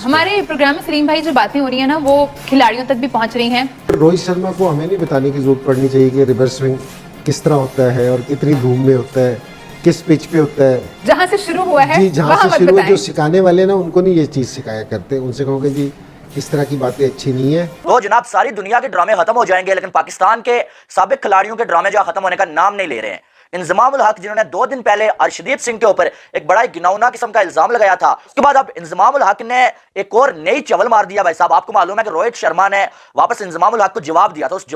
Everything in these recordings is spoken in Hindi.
हमारे प्रोग्राम में सलीम भाई जो बातें हो रही है ना वो खिलाड़ियों तक भी पहुंच रही हैं। रोहित शर्मा को हमें नहीं बताने की जरूरत पड़नी चाहिए कि रिवर्स स्विंग किस तरह होता है और कितनी धूम में होता है, किस पिच पे होता है। जहां से शुरू हुआ है जी, जहां वहां से मत शुरू, बताएं। जो सिखाने वाले ना उनको नहीं ये चीज़ सिखाया करते, उनसे कहोगे जी इस तरह की बातें अच्छी नहीं है। तो जनाब सारी दुनिया के ड्रामे खत्म हो जाएंगे, लेकिन पाकिस्तान के साबिक खिलाड़ियों के ड्रामे जो खत्म होने का नाम नहीं ले रहे हैं। इंजमामुल हक जिन्होंने 2 दिन पहले अर्शदीप सिंह के ऊपर एक बड़ा गिनौना किस्म का इल्जाम लगाया था, उसके बाद अब इंजमामुल हक ने एक और नई चवल मार दिया। भाई साहब, आपको मालूम है कि रोहित शर्मा ने वापस इंजमामुल हक को जवाब दिया था। उस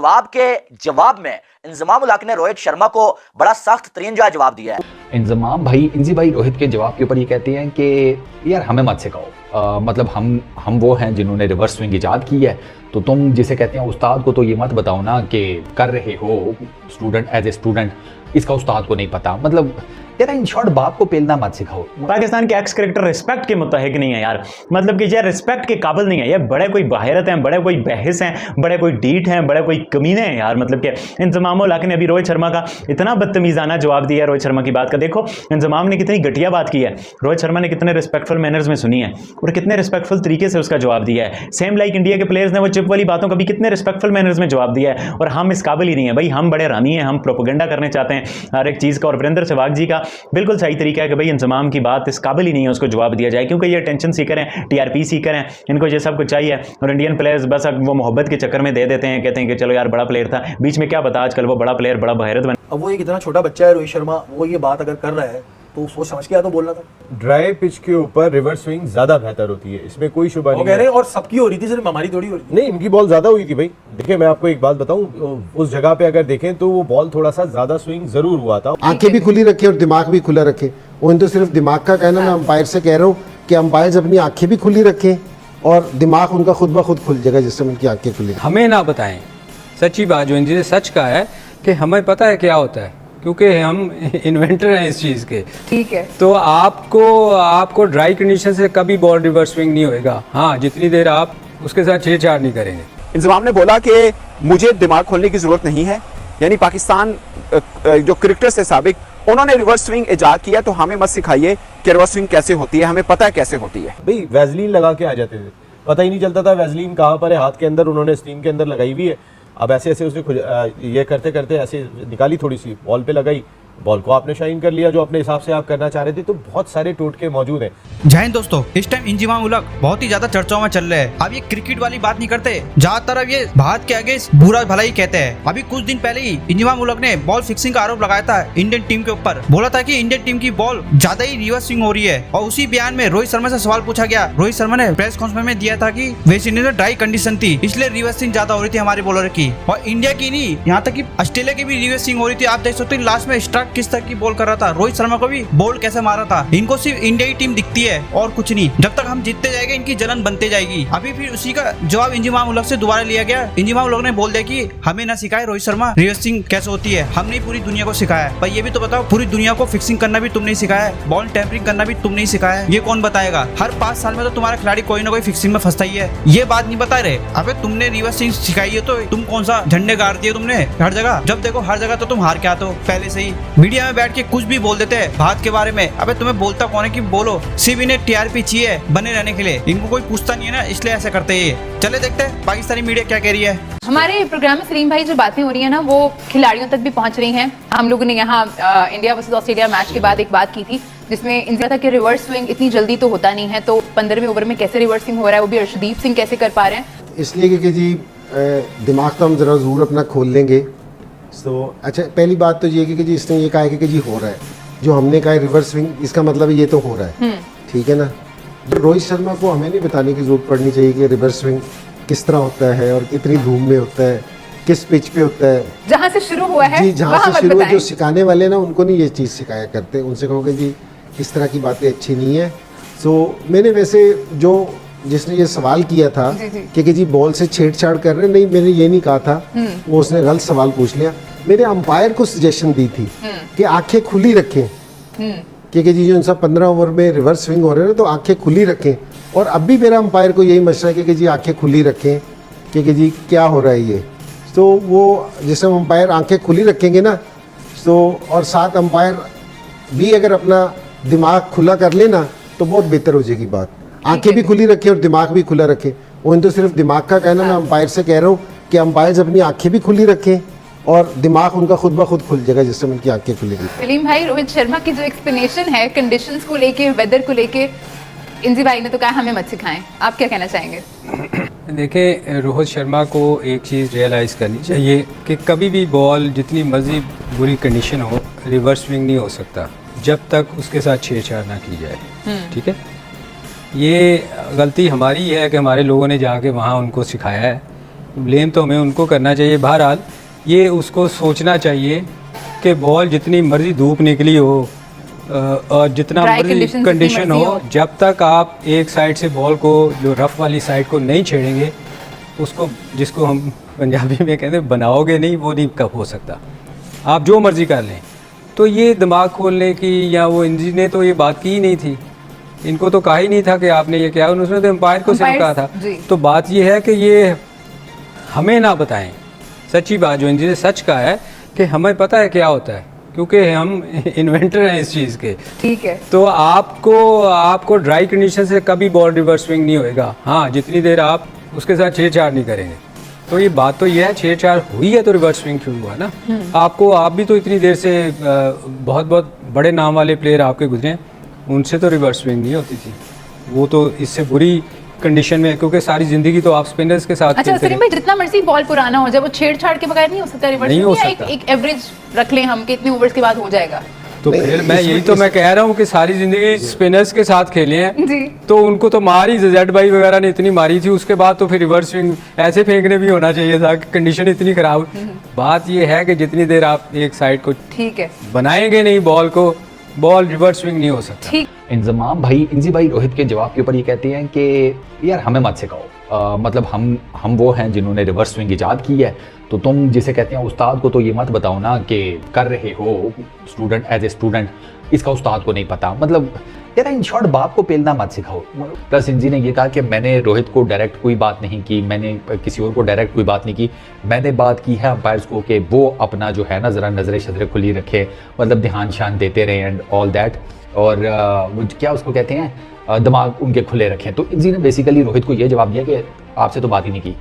जवाब में इंजमामुल हक ने रोहित शर्मा को बड़ा सख्त तरीन जो जवाब दिया है। इंजी भाई रोहित के जवाब के ऊपर ये कहते हैं कि यार हमें मत सिखाओ, मतलब हम वो हैं जिन्होंने रिवर्स स्विंग इजाद की है, तो तुम जिसे कहते हैं उस्ताद को तो ये मत बताओ ना कि कर रहे हो स्टूडेंट, एज ए स्टूडेंट इसका उस्ताद को नहीं पता। मतलब यार इन शॉर्ट बाप को पेलना मत सिखाओ। पाकिस्तान के एक्स क्रिकेटर रिस्पेक्ट के मुताहिक नहीं है यार, मतलब कि यार रिस्पेक्ट के काबिल नहीं है। ये बड़े कोई बाहिरत हैं, बड़े कोई बहस हैं, बड़े कोई डीठ हैं, बड़े कोई कमीने हैं यार। मतलब कि इंजमामुल हक ने अभी रोहित शर्मा का इतना बदतमीजाना जवाब दिया है। रोहित शर्मा की बात का देखो इंजमाम ने कितनी घटिया बात की है, रोहित शर्मा ने कितने रिस्पेक्टफुल मैनर्स में सुनी है और कितने रिस्पेक्टफुल तरीके से उसका जवाब दिया है। सेम लाइक इंडिया के प्लेयर्स ने वो चिप वाली बातों का भी कितने रिस्पेक्टफुल मैनर्स में जवाब दिया है। और हम इस काबिल ही नहीं है भाई, हम बड़े रामी हैं, हम प्रोपेगेंडा करने चाहते हैं हर एक चीज़ का। और वीरेंद्र सहवाग जी का बिल्कुल सही तरीका है कि भाई इंजमाम की बात इस काबिल ही नहीं है उसको जवाब दिया जाए, क्योंकि ये टेंशन सीकर हैं, टीआरपी सीकर हैं, इनको ये सब कुछ चाहिए। और इंडियन प्लेयर्स बस वो मोहब्बत के चक्कर में दे देते हैं, कहते हैं कि चलो यार बड़ा प्लेयर था, बीच में क्या पता आजकल वो बड़ा प्लेयर बड़ा बहिरत बन। अब वो एक इतना छोटा बच्चा है रोहित शर्मा, वो ये बात अगर कर रहा है तो सोच समझ के या तो बोलना था। ड्राई पिच के ऊपर रिवर्स स्विंग ज्यादा बेहतर होती है, इसमें कोई शुबा नहीं कह रहे हैं और सबकी हो रही थी, सिर्फ हमारी थोड़ी हो रही थी। नहीं, इनकी बॉल ज्यादा हुई थी भाई। देखिए मैं आपको एक बात बताऊं, उस जगह पे अगर देखें तो वो बॉल थोड़ा सा ज्यादा स्विंग जरूर हुआ था। आंखें भी खुली रखें और दिमाग भी खुला रखें। वो तो सिर्फ दिमाग का कहना, मैं अंपायर से कह रहा हूँ कि अंपायर अपनी आंखें भी खुली रखें और दिमाग उनका खुद ब खुद खुल जाएगा जिससे उनकी आंखें खुली। हमें ना बताएं सच्ची बात, जो इनसे सच का है कि हमें पता है क्या होता है, क्योंकि हम इन्वेंटर हैं इस चीज़ के। ठीक है, तो आपको ड्राई कंडीशन से कभी बॉल रिवर्स स्विंग नहीं होएगा। हाँ, जितनी देर आप उसके साथ छेड़छाड़ नहीं करेंगे। इंजमाम ने बोला कि मुझे दिमाग खोलने की जरूरत नहीं है, यानी पाकिस्तान जो क्रिकेटर्स है साबिक, उन्होंने रिवर्स स्विंग इजाद किया, तो हमें मत सिखाइए कि रिवर्स स्विंग कैसे होती है, हमें पता है कैसे होती है। भाई वैजलीन लगा के आ जाते थे, पता ही नहीं चलता था वैजलीन कहाँ पर है, हाथ के अंदर उन्होंने स्टीम के अंदर लगाई हुई है। अब ऐसे ऐसे उसने ये करते करते ऐसे निकाली, थोड़ी सी बॉल पे लगाई, बॉल को आपने शाइन कर लिया जो अपने हिसाब से आप करना चाह रहे थे। तो बहुत सारे टोटके मौजूद हैं। जय हिंद दोस्तों, इस टाइम इंजमामुल हक बहुत ही ज्यादा चर्चाओं में चल रहे हैं। अब ये क्रिकेट वाली बात नहीं करते, ज्यादातर अब ये भारत के आगे बुरा भला ही कहते हैं। अभी कुछ दिन पहले ही इंजमामुल हक ने बॉल फिक्सिंग का आरोप लगाया था इंडियन टीम के ऊपर। बोला था कि इंडियन टीम की बॉल ज्यादा ही रिवर्स स्विंग हो रही है। और उसी बयान में रोहित शर्मा से सवाल पूछा गया, रोहित शर्मा ने प्रेस कॉन्फ्रेंस में दिया था कि वेस्ट इंडीज में ड्राई कंडीशन थी, इसलिए रिवर्स स्विंग ज्यादा हो रही थी हमारे बॉलर की। और इंडिया की नहीं, यहाँ तक की ऑस्ट्रेलिया की भी रिवर्स स्विंग हो रही थी। आप देख सकते हैं लास्ट में स्ट्राइक किस तरह की बॉल कर रहा था, रोहित शर्मा को भी बोल्ड कैसे मारा था। इनको सिर्फ इंडिया की टीम दिखती है और कुछ नहीं। जब तक हम जीतते जाएंगे इनकी जलन बनते जाएगी। अभी फिर उसी का जवाब इंजमामुल हक से दोबारा लिया गया। इंजमामुल हक ने बोल दिया कि हमें ना सिखाए रोहित शर्मा रिवर्स स्विंग कैसे होती है, हमने पूरी दुनिया को सिखाया है। भाई ये भी तो बताओ, पूरी दुनिया को फिक्सिंग करना भी तुमने सिखाया है, बॉल टेम्परिंग करना भी तुमने ही सिखाया है। ये कौन बताएगा? हर 5 साल में तो तुम्हारा खिलाड़ी कोई ना कोई फिक्सिंग में फंसता ही है। ये बात नहीं बता रहे। अबे तुमने रिवर्स स्विंग सिखाई है तो तुम कौन सा झंडे गाड़ दिए तुमने हर जगह? जब देखो हर जगह तो तुम हार के आते हो पहले से ही। मीडिया में बैठ के कुछ भी बोल देते हैं भारत के बारे में। अबे तुम्हें बोलता कौन है कि बोलो, सिर्फ इन्हें टीआरपी चाहिए बने रहने के लिए, इनको कोई पूछता नहीं है ना, इसलिए ऐसा करते हैं। चले देखते हैं पाकिस्तानी मीडिया क्या कह रही है। हमारे प्रोग्राम में सलीम भाई जो बातें हो रही है ना वो खिलाड़ियों तक भी पहुंच रही हैं। हम लोगों ने यहाँ इंडिया वर्सेस ऑस्ट्रेलिया मैच के बाद एक बात की थी जिसमें इंडिया था कि रिवर्स स्विंग इतनी जल्दी तो होता नहीं है, तो 15वें ओवर में कैसे रिवर्स स्विंग हो रहा है, वो भी अर्शदीप सिंह कैसे कर पा रहे हैं। इसलिए कि जी दिमाग तो हम ज़रा ज़रूर अपना खोल लेंगे। तो अच्छा, पहली बात तो ये कि जी इसने ये कहा है कि जी हो रहा है, जो हमने कहा है रिवर्स स्विंग, इसका मतलब ये तो हो रहा है, ठीक है ना। तो रोहित शर्मा को हमें नहीं बताने की जरूरत पड़नी चाहिए कि रिवर्स स्विंग किस तरह होता है और कितनी धूम में होता है, किस पिच पे होता है। जहां से शुरू हुआ है जी, जहाँ से शुरू, जो सिखाने वाले ना उनको नहीं ये चीज़ सिखाया करते, उनसे कहोगे जी इस तरह की बातें अच्छी नहीं है। सो मैंने वैसे जो जिसने ये सवाल किया था कि जी बॉल से छेड़छाड़ कर रहे, नहीं मैंने ये नहीं कहा था, वो उसने गलत सवाल पूछ लिया। मेरे अंपायर को सजेशन दी थी कि आंखें खुली रखें, क्योंकि जी जो 15 ओवर में रिवर्स स्विंग हो रहे हैं तो आंखें खुली रखें। और अब भी मेरा अंपायर को यही मशवरा है कि जी आंखें खुली रखें, क्योंकि जी क्या हो रहा है ये। तो वो जैसे अंपायर आंखें खुली रखेंगे ना, तो और साथ अंपायर भी अगर अपना दिमाग खुला कर लेना तो बहुत बेहतर हो जाएगी बात। आंखें भी खुली रखे और दिमाग भी खुला रखे। वो तो सिर्फ दिमाग का कहना, मैं अंपायर से कह रहा हूँ कि अंपायर्स अपनी आंखें भी खुली रखें और दिमाग उनका खुद ब खुद खुल जाएगा जिस समय उनकी आंखें खुलेगी। सलीम भाई, रोहित शर्मा की जो एक्सप्लेनेशन है कंडीशंस को लेके, वेदर को लेके, इंजी भाई ने तो कहा हमें मत सिखाएं, आप क्या कहना चाहेंगे? देखिए, रोहित शर्मा को एक चीज़ रियलाइज़ करनी चाहिए कि कभी भी बॉल जितनी मर्जी बुरी कंडीशन हो, रिवर्स स्विंग नहीं हो सकता जब तक उसके साथ छेड़छाड़ ना की जाए। ठीक है, ये गलती हमारी है कि हमारे लोगों ने जाके वहाँ उनको सिखाया है, ब्लेम तो हमें उनको करना चाहिए। बहरहाल ये उसको सोचना चाहिए कि बॉल जितनी मर्जी धूप निकली हो और जितना मर्जी कंडीशन हो, जब तक आप एक साइड से बॉल को, जो रफ वाली साइड को नहीं छेड़ेंगे, उसको, जिसको हम पंजाबी में कहते हैं बनाओगे नहीं, वो नहीं कब हो सकता। आप जो मर्जी कर लें। तो ये दिमाग खोलने की, या वो इंजी ने तो ये बात की ही नहीं थी, इनको तो कहा ही नहीं था कि आपने ये किया, उसने तो एम्पायर को सिर्फ कहा था। तो बात ये है कि ये हमें ना बताएं। सच्ची बात जो इंजी ने सच कहा है कि हमें पता है क्या होता है, क्योंकि हम इन्वेंटर हैं इस चीज़ के। ठीक है, तो आपको ड्राई कंडीशन से कभी बॉल रिवर्स स्विंग नहीं होएगा। हाँ, जितनी देर आप उसके साथ छेड़छाड़ नहीं करेंगे। तो ये बात तो ये है, छेड़छाड़ हुई है तो रिवर्स स्विंग क्यों हुआ ना। आप भी तो इतनी देर से बहुत बहुत बड़े नाम वाले प्लेयर आपके गुजरे, उनसे तो रिवर्स स्विंग नहीं होती थी। वो तो इससे बुरी कंडीशन में, क्योंकि सारी जिंदगी तो आप स्पिनर्स के साथ अच्छा सलीम भाई, जितना मर्जी बॉल पुराना हो जाए, वो छेड़छाड़ के बगैर नहीं हो सकता रिवर्स? नहीं हो सकता। एक एवरेज रख लें हम कि इतने ओवर्स के बाद हो जाएगा। तो फिर मैं यही तो मैं कह रहा हूँ कि सारी जिंदगी स्पिनर्स के साथ खेले हैं जी, तो उनको तो मारी, जेड भाई वगैरह ने इतनी मारी थी, उसके बाद तो फिर रिवर्स स्विंग ऐसे फेंकने भी होना चाहिए था कि कंडीशन इतनी खराब। बात ये है कि जितनी देर आप एक साइड को ठीक है बनाएंगे नहीं बॉल को, बॉल रिवर्स स्विंग नहीं हो सकता। ठीक। इंजमाम भाई, इंजी भाई रोहित के जवाब के ऊपर ये कहते हैं कि यार हमें मत सिखाओ, मतलब हम वो हैं जिन्होंने रिवर्स स्विंग इजाद की है, तो तुम जिसे कहते हैं उस्ताद को तो ये मत बताओ ना कि कर रहे हो स्टूडेंट, एज ए स्टूडेंट, इसका उस्ताद को नहीं पता। मतलब यार इन शॉर्ट बाप को पेलना मत सिखाओ। प्लस इंजी ने ये कहा कि मैंने रोहित को डायरेक्ट कोई बात नहीं की, मैंने किसी और को डायरेक्ट कोई बात नहीं की, मैंने बात की है अंपायर्स को कि वो अपना जो है ना ज़रा नज़रें शजरें खुली रखे, मतलब ध्यान शान देते रहे एंड ऑल दैट, और क्या उसको कहते हैं, दिमाग उनके खुले रखें। तो इंजी ने बेसिकली रोहित को ये जवाब दिया कि आपसे तो बात ही नहीं की,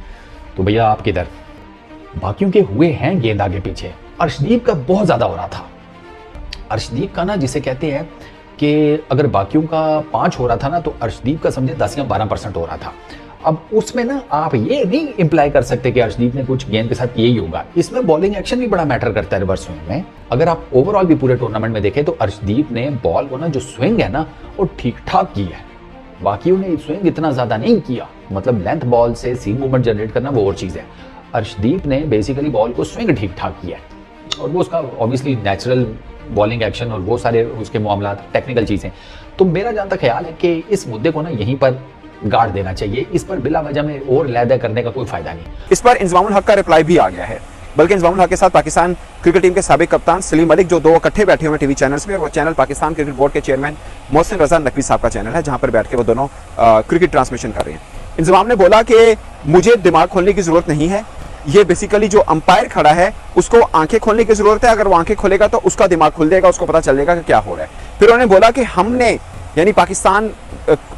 तो भैया आप किधर, बाकियों के हुए हैं गेंद आगे पीछे। अर्शदीप का बहुत ज़्यादा हो रहा था। अर्शदीप का ना, जिसे कहते हैं कि अगर बाकियों का 5 हो रहा था ना, तो अर्शदीप का समझे 10 या 12% हो रहा था। अब उसमें ना आप ये नहीं इम्प्लाई कर सकते कि अर्शदीप ने कुछ गेंद के साथ यही होगा। इसमें बॉलिंग एक्शन भी बड़ा मैटर करता है रिवर्स स्विंग में। अगर आप ओवरऑल भी पूरे टूर्नामेंट में देखें तो अर्शदीप ने बॉल को ना, जो स्विंग है ना, वो ठीक ठाक की है। बाकियों ने स्विंग इतना ज़्यादा नहीं किया, मतलब लेंथ बॉल से सीम मूवमेंट जनरेट करना वो और चीज़ है। अर्शदीप ने बेसिकली बॉल को स्विंग ठीक ठाक किया है, और वो उसका ऑब्वियसली नेचुरल बॉलिंग एक्शन और वो सारे उसके मामला टेक्निकल चीज़ें। तो मेरा जहाँ तक ख्याल है कि इस मुद्दे को ना यहीं पर गाड़ देना चाहिए, इस पर बिला वजह में और लैदा करने का कोई फायदा नहीं। इस पर इंजमामुल हक का रिप्लाई भी आ गया है, बल्कि इंजमामुल हक के साथ पाकिस्तान क्रिकेट टीम के साबिक कप्तान सलीम मलिक, जो 2 इकट्ठे बैठे हुए टीवी चैनल्स में, और वो चैनल पाकिस्तान क्रिकेट बोर्ड के चेयरमैन मोहसिन रजा नकवी साहब का चैनल है, जहां पर बैठ के वो दोनों क्रिकेट ट्रांसमिशन कर रहे हैं। इंजमाम ने बोला कि मुझे दिमाग खोलने की जरूरत नहीं है, ये बेसिकली जो अंपायर खड़ा है उसको आंखें खोलने की जरूरत है, अगर वो आंखें खोलेगा तो उसका दिमाग खुल जाएगा, उसको पता चल जाएगा कि क्या हो रहा है। फिर उन्होंने बोला कि हमने, यानी पाकिस्तान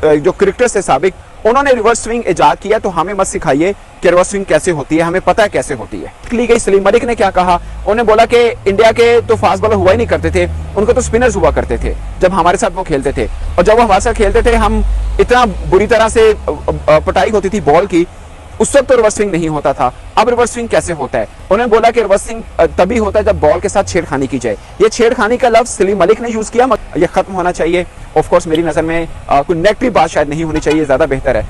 जो क्रिकेटर्स थे साबिक, उन्होंने रिवर्स स्विंग इजाद किया, तो हमें मत सिखाइए कि रिवर्स स्विंग कैसे होती है, हमें पता है कैसे होती है। ली गई सलीम मलिक ने क्या कहा, उन्होंने बोला कि इंडिया के तो फास्ट बॉलर हुआ ही नहीं करते थे, उनको तो स्पिनर्स हुआ करते थे जब हमारे साथ वो खेलते थे, और जब वो हमारे साथ खेलते थे हम इतना बुरी तरह से पिटाई होती थी बॉल की, उस वक्त तो रिवर्स स्विंग नहीं होता था। अब रिवर्स स्विंग कैसे होता है? उन्होंने बोला कि रिवर्स स्विंग तभी होता है जब बॉल के साथ छेड़खानी की जाए। ये छेड़खानी का लफ्ज सलीम मलिक ने यूज किया, ये खत्म होना चाहिए। ऑफ कोर्स मेरी नजर में कोई नेगेटिव बात शायद नहीं होनी चाहिए, ज्यादा बेहतर है